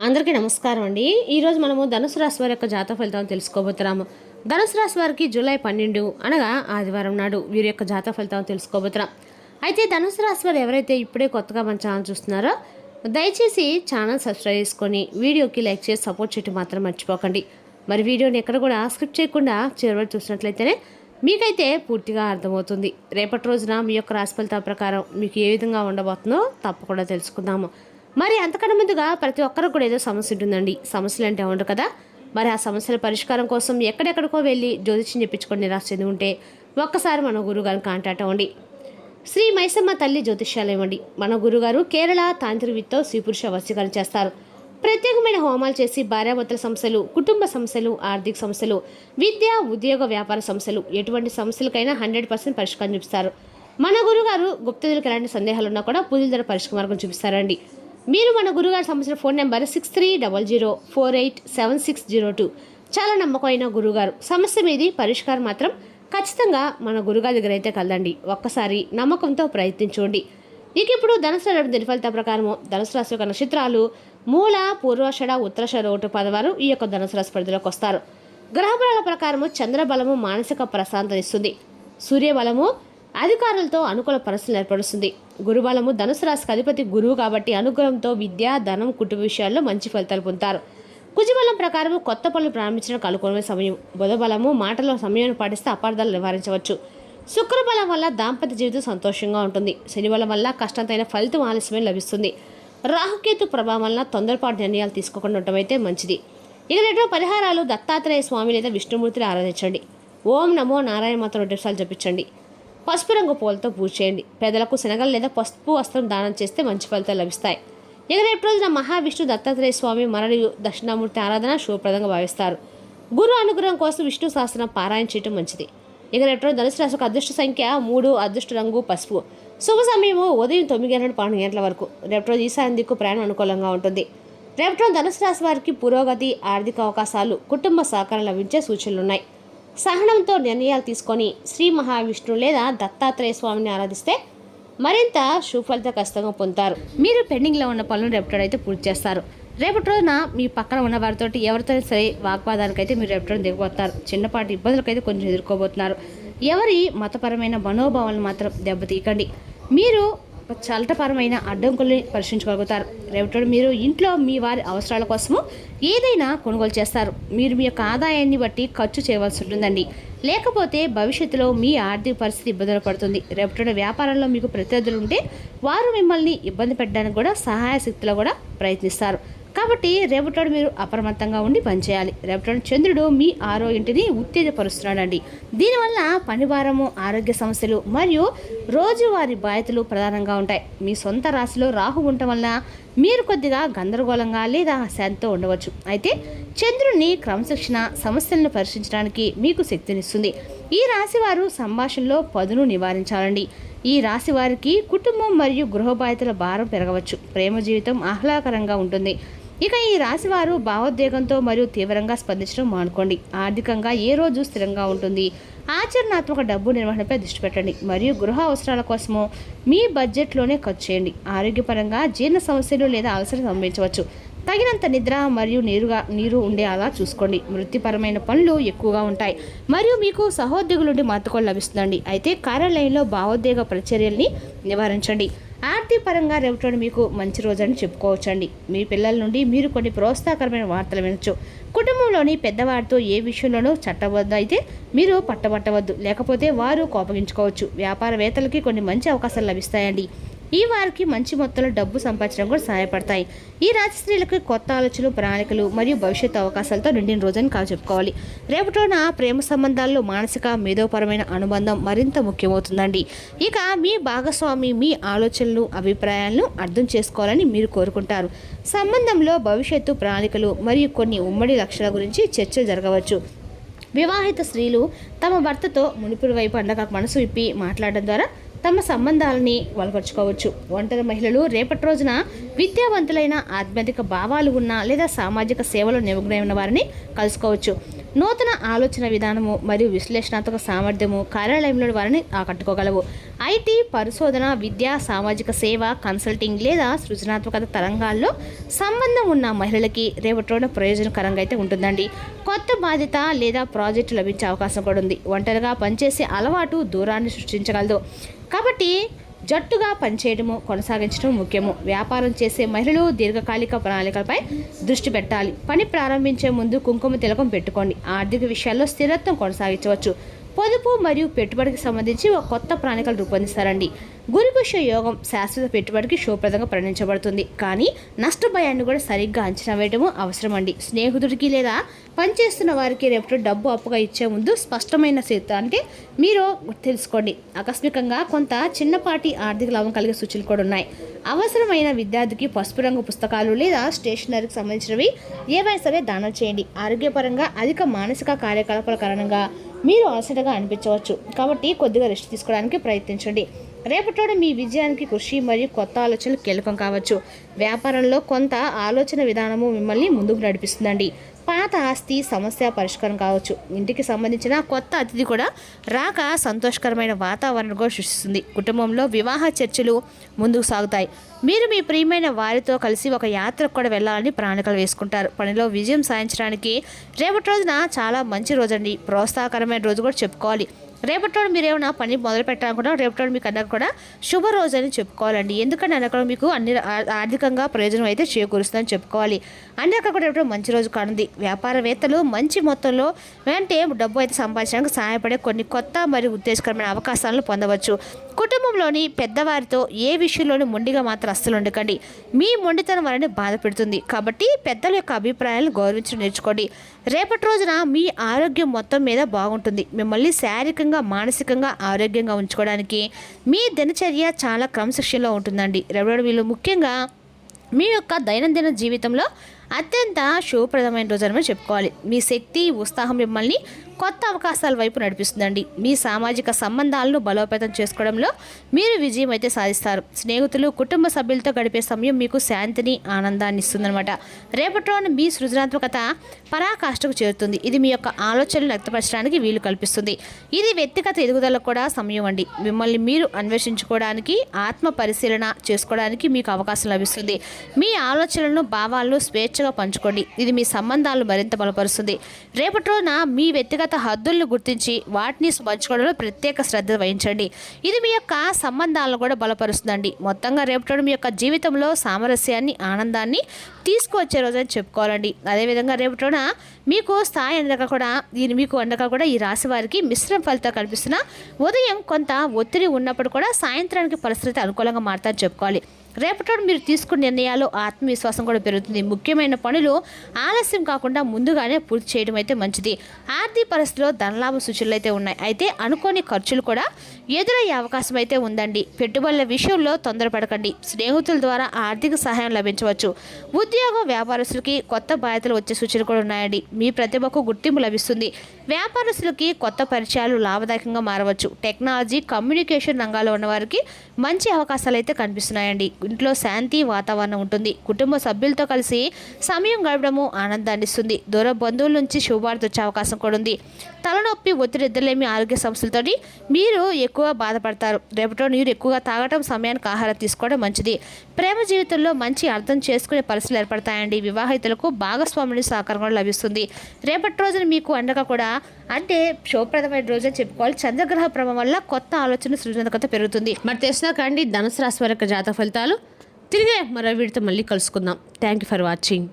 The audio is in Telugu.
అందరికీ నమస్కారం అండి. ఈరోజు మనము ధనుసు రాశి వారి యొక్క జాతక ఫలితాలను తెలుసుకోబోతున్నాము. ధనుసు రాశి వారికి జూలై 12 అనగా ఆదివారం నాడు వీరి యొక్క జాతక ఫలితాలను తెలుసుకోబోతున్నాం. అయితే ధనుసు రాశి వారు ఎవరైతే ఇప్పుడే కొత్తగా మన ఛానల్ చూస్తున్నారో దయచేసి ఛానల్ సబ్స్క్రైబ్ చేసుకొని వీడియోకి లైక్ చేసి సపోర్ట్ చేయడం మాత్రం మర్చిపోకండి. మరి వీడియోని ఎక్కడ కూడా స్కిప్ చేయకుండా చివరి చూసినట్లయితేనే మీకైతే పూర్తిగా అర్థమవుతుంది. రేపటి రోజున మీ యొక్క రాశి ఫలితాల ప్రకారం మీకు ఏ విధంగా ఉండబోతుందో తప్పకుండా తెలుసుకుందాము. మరి అంతకన్నా ముందుగా ప్రతి ఒక్కరికి కూడా ఏదో సమస్య ఉంటుందండి. సమస్యలు అంటే ఉండరు కదా. మరి ఆ సమస్యల పరిష్కారం కోసం ఎక్కడెక్కడికో వెళ్ళి జ్యోతిష్యం చెప్పించుకొని నిరాశ చెంది ఉంటే ఒక్కసారి మన గురువుగారిని కాంటాక్ట్ అవ్వండి. శ్రీ మైసమ్మ తల్లి జ్యోతిష్యాలయం అండి. మన గురుగారు కేరళ తాంత్రిక విద్యతో స్త్రీ పురుష వశీకరణ చేస్తారు. ప్రత్యేకమైన హోమాలు చేసి భార్యాభర్తల సమస్యలు, కుటుంబ సమస్యలు, ఆర్థిక సమస్యలు, విద్య, ఉద్యోగ, వ్యాపార సమస్యలు ఎటువంటి సమస్యలకైనా 100% పరిష్కారం చూపిస్తారు. మన గురుగారు గుప్తదులకు ఎలాంటి సందేహాలు ఉన్నా కూడా పూజల ద్వారా పరిష్కార మార్గం చూపిస్తారండి. మీరు మన గురుగారు సంబంధించిన ఫోన్ నెంబర్ 6300487602. చాలా నమ్మకమైన గురుగారు. సమస్య మీది పరిష్కారం మాత్రం ఖచ్చితంగా మన గురుగారి దగ్గర అయితే కలదండి. ఒక్కసారి నమ్మకంతో ప్రయత్నించండి. ఇక ఇప్పుడు ధనుసు రాశి దిన ఫలితాల ప్రకారము ధనుసు రాశి యొక్క నక్షత్రాలు మూల, పూర్వాషాఢ, ఉత్తరాషాఢ 1 పదవారు ఈ యొక్క ధనుసు రాశి పరిధిలోకి వస్తారు. గ్రహబలాల ప్రకారము చంద్రబలము మానసిక ప్రశాంతత ఇస్తుంది. సూర్యబలము అధికారులతో అనుకూల పరిస్థితులు ఏర్పరుస్తుంది. గురుబలము ధనుసు రాశికి అధిపతి గురువు కాబట్టి అనుగ్రహంతో విద్య, ధనం, కుటుంబ విషయాల్లో మంచి ఫలితాలు పొందుతారు. కుజబలం ప్రకారం కొత్త పనులు ప్రారంభించడానికి అనుకూలమైన సమయం. బుధబలము మాటలో సమయాన్ని పాటిస్తే అపార్థాలు నివారించవచ్చు. శుక్రబలం వల్ల దాంపత్య జీవితం సంతోషంగా ఉంటుంది. శనిబలం వల్ల కష్టంతైన ఫలితం ఆలస్యమే లభిస్తుంది. రాహుకేతు ప్రభావం వల్ల తొందరపాటు నిర్ణయాలు తీసుకోకుండా ఉండటం అయితే మంచిది. ఇక రెండు పరిహారాలు దత్తాత్రేయ స్వామి లేదా విష్ణుమూర్తిని ఆరాధించండి. ఓం నమో నారాయణ మాత్రం 2 సార్లు జపించండి. పసుపు రంగు పూలతో పూజ చేయండి. పేదలకు శనగలు లేదా పసుపు వస్త్రం దానం చేస్తే మంచి ఫలితాలు లభిస్తాయి. ఇక రేపు రోజున మహావిష్ణు దత్తాత్రేయ స్వామి మరియు దక్షిణామూర్తి ఆరాధన శుభప్రదంగా భావిస్తారు. గురు అనుగ్రహం కోసం విష్ణు సహస్రం పారాయణ చేయడం మంచిది. ఇక రేపు రోజు ధనుసు రాశికి అదృష్ట సంఖ్య 3, అదృష్ట రంగు పసుపు. శుభ సమయము ఉదయం 9 గంటల 12 గంటల వరకు. రేపు రోజు ఈశాన్య దిక్కు ప్రయాణం అనుకూలంగా ఉంటుంది. రేపు రోజు ధనుసు రాశి వారికి పురోగతి, ఆర్థిక అవకాశాలు, కుటుంబ సహకారం లభించే సూచనలు ఉన్నాయి. సహనంతో నిర్ణయాలు తీసుకొని శ్రీ మహావిష్ణు లేదా దత్తాత్రేయ స్వామిని ఆరాధిస్తే మరింత సుఫలిత ఖచ్చితంగా పొందుతారు. మీరు పెండింగ్లో ఉన్న పనులను రేపటి అయితే పూర్తి చేస్తారు. రేపటి రోజున మీ పక్కన ఉన్న వారితో ఎవరితో సరే వాగ్వాదానికైతే మీరు రేపటి రోజున దిగబోతున్నారు. చిన్నపాటి ఇబ్బందులకైతే కొంచెం ఎదుర్కోబోతున్నారు. ఎవరి మతపరమైన మనోభావాలను మాత్రం దెబ్బతీయకండి. మీరు చట్టపరమైన అడ్డంకుల్ని పరిశీలించగలుగుతారు. రేపటి మీరు ఇంట్లో మీ వారి అవసరాల కోసము ఏదైనా కొనుగోలు చేస్తారు. మీరు మీ యొక్క ఆదాయాన్ని బట్టి ఖర్చు చేయవలసి ఉంటుందండి. లేకపోతే భవిష్యత్తులో మీ ఆర్థిక పరిస్థితి ఇబ్బందులు పడుతుంది. రేపటి వ్యాపారంలో మీకు ప్రత్యర్థులు ఉంటే వారు మిమ్మల్ని ఇబ్బంది పెట్టడానికి కూడా సహాయ శక్తిలో కూడా ప్రయత్నిస్తారు. కాబట్టి రేపటి మీరు అప్రమత్తంగా ఉండి పనిచేయాలి. రేపటి చంద్రుడు మీ ఇంటిని ఉత్తేజపరుస్తున్నాడండి. దీనివల్ల పనిభారము, ఆరోగ్య సమస్యలు మరియు రోజువారీ బాధ్యతలు ప్రధానంగా ఉంటాయి. మీ సొంత రాశిలో రాహు ఉండటం వల్ల మీరు కొద్దిగా గందరగోళంగా లేదా అశాంతితో ఉండవచ్చు. అయితే చంద్రుడిని క్రమశిక్షణ సమస్యలను పరిశీలించడానికి మీకు శక్తినిస్తుంది. ఈ రాశి వారు సంభాషణలో పదును నివారించాలండి. ఈ రాశి వారికి కుటుంబం మరియు గృహ బాధ్యతల భారం పెరగవచ్చు. ప్రేమ జీవితం ఆహ్లాదకరంగా ఉంటుంది. ఇక ఈ రాశి వారు భావోద్వేగంతో మరియు తీవ్రంగా స్పందించడం మానుకోండి. ఆర్థికంగా ఏ రోజు స్థిరంగా ఉంటుంది. ఆచరణాత్మక డబ్బు నిర్వహణపై దృష్టి పెట్టండి మరియు గృహ అవసరాల కోసము మీ బడ్జెట్లోనే ఖర్చు చేయండి. ఆరోగ్యపరంగా జీర్ణ సమస్యలు లేదా అలసట సంభవించవచ్చు. తగినంత నిద్ర మరియు నీరు ఉండేలా చూసుకోండి. వృత్తిపరమైన పనులు ఎక్కువగా ఉంటాయి మరియు మీకు సహోద్యోగుల నుండి మద్దతు లభిస్తుందండి. అయితే కార్యాలయంలో భావోద్వేగ ప్రచర్యల్ని నివారించండి. ఆర్థిక పరంగా రేపటి మీకు మంచి రోజని చెప్పుకోవచ్చండి. మీ పిల్లల నుండి మీరు కొన్ని ప్రోత్సాహకరమైన వార్తలు వినొచ్చు. కుటుంబంలోని పెద్దవారితో ఏ విషయంలోనూ చట్టబద్ధ అయితే మీరు పట్టబట్టవద్దు, లేకపోతే వారు కోపగించుకోవచ్చు. వ్యాపారవేత్తలకి కొన్ని మంచి అవకాశాలు లభిస్తాయండి. ఈ వారికి మంచి మొత్తంలో డబ్బు సంపాదించడం కూడా సహాయపడతాయి. ఈ రాశి స్త్రీలకు కొత్త ఆలోచనలు, ప్రణాళికలు మరియు భవిష్యత్తు అవకాశాలతో నిండిన రోజని చెప్పుకోవాలి. రేపటిన ప్రేమ సంబంధాల్లో మానసిక మేధోపరమైన అనుబంధం మరింత ముఖ్యమవుతుందండి. ఇక మీ భాగస్వామి మీ ఆలోచనలు, అభిప్రాయాలను అర్థం చేసుకోవాలని మీరు కోరుకుంటారు. సంబంధంలో భవిష్యత్తు ప్రణాళికలు మరియు కొన్ని ఉమ్మడి లక్ష్యాల గురించి చర్చలు జరగవచ్చు. వివాహిత స్త్రీలు తమ భర్తతో మునుపటి వైపు అండగా మనసు విప్పి మాట్లాడడం ద్వారా తమ సంబంధాలని బలపరుచుకోవచ్చు. ఒంటరి మహిళలు రేపటి రోజున విద్యావంతులైన ఆధ్యాత్మిక భావాలు ఉన్న లేదా సామాజిక సేవలో నిమగ్నమైన వారిని కలుసుకోవచ్చు. నూతన ఆలోచన విధానము మరియు విశ్లేషణాత్మక సామర్థ్యము కార్యాలయంలో వారిని ఆకట్టుకోగలవు. ఐటీ, పరిశోధన, విద్య, సామాజిక సేవ, కన్సల్టింగ్ లేదా సృజనాత్మకత తరంగాల్లో సంబంధం ఉన్న మహిళలకి రేపటి రోజున ప్రయోజనకరంగా అయితే ఉంటుందండి. కొత్త బాధ్యత లేదా ప్రాజెక్టు లభించే అవకాశం కూడా ఉంది. ఒంటరిగా పనిచేసే అలవాటు దూరాన్ని సృష్టించగలదు. కాబట్టి జట్టుగా పనిచేయడము కొనసాగించడం ముఖ్యము. వ్యాపారం చేసే మహిళలు దీర్ఘకాలిక ప్రణాళికలపై దృష్టి పెట్టాలి. పని ప్రారంభించే ముందు కుంకుమ తిలకం పెట్టుకోండి. ఆర్థిక విషయాల్లో స్థిరత్వం కొనసాగించవచ్చు. పొదుపు మరియు పెట్టుబడికి సంబంధించి ఒక కొత్త ప్రణాళికలు రూపొందిస్తారండి. గురుపుష్య యోగం శాశ్వత పెట్టుబడికి శుభప్రదంగా పరిగణించబడుతుంది. కానీ నష్టభయాన్ని కూడా సరిగ్గా అంచనా వేయడము అవసరం అండి. స్నేహితుడికి లేదా పనిచేస్తున్న వారికి రేపు డబ్బు అప్పుగా ఇచ్చే ముందు స్పష్టమైన అంటే మీరు తెలుసుకోండి. ఆకస్మికంగా కొంత చిన్నపాటి ఆర్థిక లాభం కలిగే సూచనలు కూడా ఉన్నాయి. అవసరమైన విద్యార్థికి పసుపు రంగు పుస్తకాలు లేదా స్టేషనరీకి సంబంధించినవి ఏవైనా సరే దానం చేయండి. ఆరోగ్యపరంగా అధిక మానసిక కార్యకలాపాల కారణంగా మీరు అలసటగా అనిపించవచ్చు. కాబట్టి కొద్దిగా రెస్ట్ తీసుకోవడానికి ప్రయత్నించండి. రేపటి మీ విజయానికి కృషి మరియు కొత్త ఆలోచనలు కీలకం కావచ్చు. వ్యాపారంలో కొంత ఆలోచన విధానము మిమ్మల్ని ముందుకు నడిపిస్తుందండి. పాత ఆస్తి సమస్య పరిష్కారం కావచ్చు. ఇంటికి సంబంధించిన కొత్త అతిథి కూడా రాక సంతోషకరమైన వాతావరణం కూడా సృష్టిస్తుంది. కుటుంబంలో వివాహ చర్చలు ముందుకు సాగుతాయి. మీరు మీ ప్రియమైన వారితో కలిసి ఒక యాత్రకు కూడా వెళ్ళాలని ప్రణాళికలు వేసుకుంటారు. పనిలో విజయం సాధించడానికి రేపటి రోజున చాలా మంచి రోజండి. ప్రోత్సాహకరమైన రోజు కూడా చెప్పుకోవాలి. రేపటి రోజు మీరు ఏమైనా పని మొదలు పెట్టాలనుకున్నా రేపటి రోజు మీకు అందరికీ కూడా శుభరోజు అని చెప్పుకోవాలండి. ఎందుకంటే అక్కడ మీకు అన్ని ఆర్థికంగా ప్రయోజనం అయితే చేకూరుస్తుందని చెప్పుకోవాలి. అన్ని అక్కడ కూడా రేపటి మంచి రోజు కానుంది. వ్యాపారవేత్తలు మంచి మొత్తంలో వెంటే డబ్బు అయితే సంపాదించడానికి సహాయపడే కొన్ని కొత్త మరియు ఉత్తేజకరమైన అవకాశాలను పొందవచ్చు. కుటుంబంలోని పెద్దవారితో ఏ విషయంలోనూ మొండిగా మాత్రం అస్సలు ఉండకండి. మీ మొండితనం వలన బాధ పెడుతుంది. కాబట్టి పెద్దల యొక్క అభిప్రాయాలను గౌరవించడం నేర్చుకోండి. రేపటి రోజున మీ ఆరోగ్యం మొత్తం మీద బాగుంటుంది. మిమ్మల్ని శారీరకంగా మానసికంగా ఆరోగ్యంగా ఉంచుకోవడానికి మీ దినచర్య చాలా క్రమశిక్షణలో ఉంటుందండి. రేపటి వీళ్ళు ముఖ్యంగా మీ యొక్క దైనందిన జీవితంలో అత్యంత శుభప్రదమైన రోజు అని చెప్పుకోవాలి. మీ శక్తి ఉత్సాహం మిమ్మల్ని కొత్త అవకాశాల వైపు నడిపిస్తుందండి. మీ సామాజిక సంబంధాలను బలోపేతం చేసుకోవడంలో మీరు విజయం అయితే సాధిస్తారు. స్నేహితులు, కుటుంబ సభ్యులతో గడిపే సమయం మీకు శాంతిని, ఆనందాన్ని ఇస్తుందన్నమాట. రేపటి రోజున మీ సృజనాత్మకత పరాకాష్ఠకు చేరుతుంది. ఇది మీ యొక్క ఆలోచనలు వ్యక్తపరచడానికి వీలు కల్పిస్తుంది. ఇది వ్యక్తిగత ఎదుగుదలకు కూడా సమయం అండి. మిమ్మల్ని మీరు అన్వేషించుకోవడానికి, ఆత్మ పరిశీలన చేసుకోవడానికి మీకు అవకాశం లభిస్తుంది. మీ ఆలోచనలను, భావాలను స్వేచ్ఛగా పంచుకోండి. ఇది మీ సంబంధాలను మరింత బలపరుస్తుంది. రేపటి రోజున మీ వ్యక్తిగత హద్దులను గుర్తించి వాటిని పంచుకోవడంలో ప్రత్యేక శ్రద్ధ వహించండి. ఇది మీ యొక్క సంబంధాలను కూడా బలపరుస్తుందండి. మొత్తంగా రేపటి మీ యొక్క జీవితంలో సామరస్యాన్ని, ఆనందాన్ని తీసుకువచ్చే రోజు అని చెప్పుకోవాలండి. అదేవిధంగా రేపటి మీకు స్థాయి అందక కూడా ఈ రాశి వారికి మిశ్రమ ఫలితాలు కనిపిస్తున్న ఉదయం కొంత ఒత్తిడి ఉన్నప్పుడు కూడా సాయంత్రానికి పరిస్థితి అనుకూలంగా మారుతారని చెప్పుకోవాలి. రేపటి మీరు తీసుకున్న నిర్ణయాలు ఆత్మవిశ్వాసం కూడా పెరుగుతుంది. ముఖ్యమైన పనులు ఆలస్యం కాకుండా ముందుగానే పూర్తి చేయడం అయితే మంచిది. ఆర్థిక పరిస్థితిలో ధనలాభ సూచనలు అయితే ఉన్నాయి. అయితే అనుకోని ఖర్చులు కూడా ఎదురయ్యే అవకాశం అయితే ఉందండి. పెట్టుబడుల విషయంలో తొందరపడకండి. స్నేహితుల ద్వారా ఆర్థిక సహాయం లభించవచ్చు. ఉద్యోగ వ్యాపారస్తులకి కొత్త బాధ్యతలు వచ్చే సూచనలు కూడా ఉన్నాయండి. మీ ప్రతిభకు గుర్తింపు లభిస్తుంది. వ్యాపారస్తులకి కొత్త పరిచయాలు లాభదాయకంగా మారవచ్చు. టెక్నాలజీ, కమ్యూనికేషన్ రంగాల్లో ఉన్నవారికి మంచి అవకాశాలు అయితే కనిపిస్తున్నాయండి. ఇంట్లో శాంతి వాతావరణం ఉంటుంది. కుటుంబ సభ్యులతో కలిసి సమయం గడపడము ఆనందాన్ని ఇస్తుంది. దూర బంధువుల నుంచి శుభవార్త వచ్చే అవకాశం కూడా ఉంది. తలనొప్పి, ఒత్తిడి, నిద్రలేమి ఆరోగ్య సమస్యలతో మీరు ఎక్కువ బాధపడతారు. రేపటి నీరు ఎక్కువగా తాగటం, సమయానికి ఆహారం తీసుకోవడం మంచిది. ప్రేమ జీవితంలో మంచి అర్థం చేసుకునే పరిస్థితులు ఏర్పడతాయండి. వివాహితులకు భాగస్వామిని సహకారం కూడా లభిస్తుంది. రేపటి రోజున మీకు అండగా కూడా అంటే శుభప్రదమైన రోజు అని చెప్పుకోవాలి. చంద్రగ్రహ ప్రభావం వల్ల కొత్త ఆలోచన సృజనాత్మకత పెరుగుతుంది. మరి తెలిసినా కండి ధనుసు రాశి వారి యొక్క జాతక ఫలితాలు తిరిగే మరో వీడితో మళ్ళీ కలుసుకుందాం. Thank you for watching.